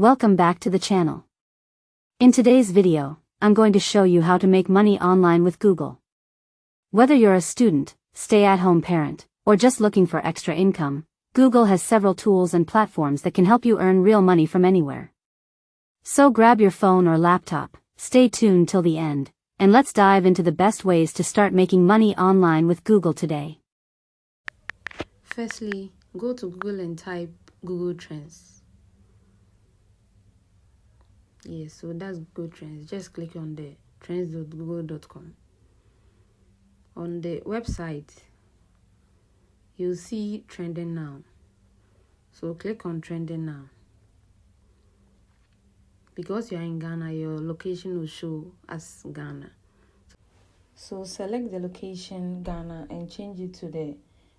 Welcome back to the channel. In today's video, I'm going to show you how to make money online with Google. Whether you're a student, stay-at-home parent, or just looking for extra income, Google has several tools and platforms that can help you earn real money from anywhere. So grab your phone or laptop, stay tuned till the end, and let's dive into the best ways to start making money online with Google today. Firstly, go to Google and type Google Trends. Yes, so that's Google Trends. Just click on the trends.google.com. On the website, you'll see trending now. So click on trending now. Because you're in Ghana, your location will show as Ghana. So select the location Ghana and change it to the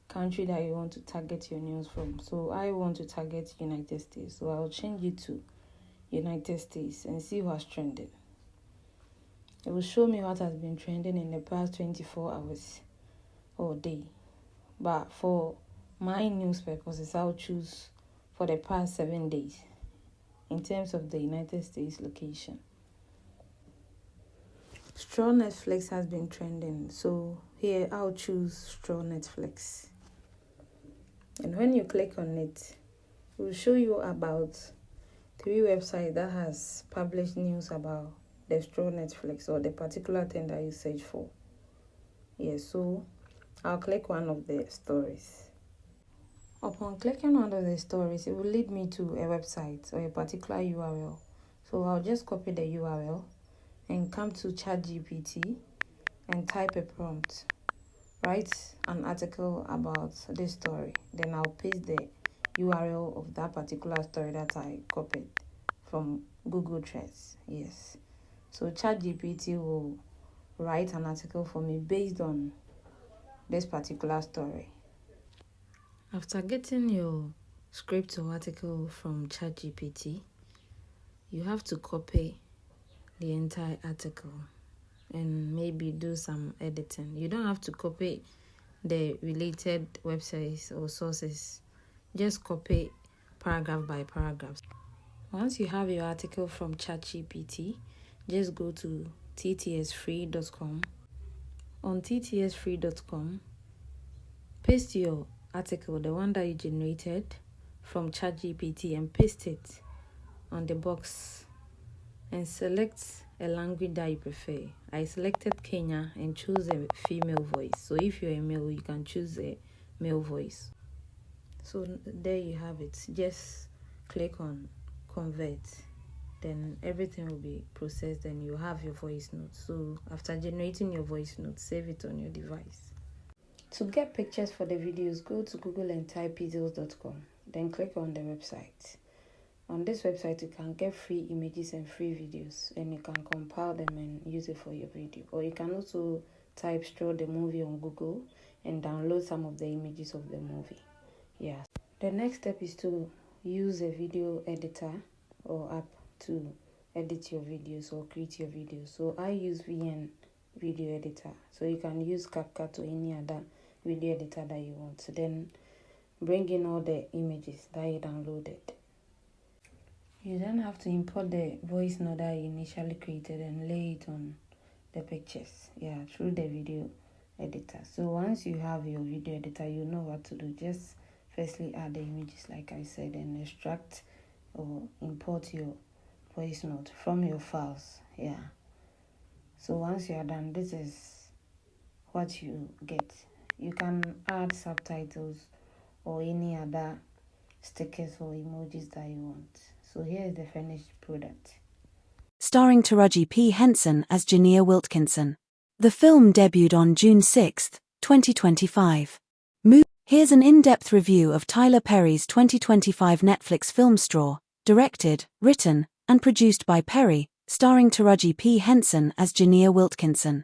country that you want to target your news from. So I want to target United States, so I'll change it to United States and see what's trending. It will show me what has been trending in the past 24 hours or day. But for my news purposes, I'll choose for the past 7 days in terms of the United States location. Straw Netflix has been trending, so here I'll choose Straw Netflix. And when you click on it, it will show you about 3 websites that has published news about the Straw Netflix or the particular thing that you search for. Yes, so I'll click one of the stories. Upon clicking one of the stories, it will lead me to a website or a particular URL. So I'll just copy the URL and come to ChatGPT and type a prompt. Write an article about this story. Then I'll paste the URL of that particular story that I copied from Google Trends. Yes. So ChatGPT will write an article for me based on this particular story. After getting your script or article from ChatGPT, you have to copy the entire article and maybe do some editing. You don't have to copy the related websites or sources. Just copy paragraph by paragraph. Once you have your article from ChatGPT, just go to ttsfree.com. On ttsfree.com, paste your article, the one that you generated from ChatGPT, and paste it on the box and select a language that you prefer. I selected Kenya and choose a female voice. So if you're a male, you can choose a male voice. So there you have it. Just click on convert. Then everything will be processed and you have your voice note. So after generating your voice note, save it on your device. To get pictures for the videos, go to Google and type pixels.com. Then click on the website. On this website, you can get free images and free videos, and you can compile them and use it for your video. Or you can also type Straw the movie on Google and download some of the images of the movie. Yeah. The next step is to use a video editor or app to edit your videos or create your videos. So I use VN video editor. So you can use CapCut or any other video editor that you want. So then bring in all the images that you downloaded. You then have to import the voice note that you initially created and lay it on the pictures. Yeah, through the video editor. So once you have your video editor, you know what to do. Just firstly add the images like I said and extract or import your voice note from your files. Yeah. So once you are done, this is what you get. You can add subtitles or any other stickers or emojis that you want. So here is the finished product. Starring Taraji P. Henson as Jania Wilkinson. The film debuted on June 6, 2025. Here's an in-depth review of Tyler Perry's 2025 Netflix film Straw, directed, written, and produced by Perry, starring Taraji P. Henson as Jania Wilkinson.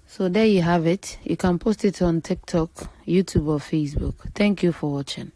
So there you have it. You can post it on TikTok, YouTube, or Facebook. Thank you for watching.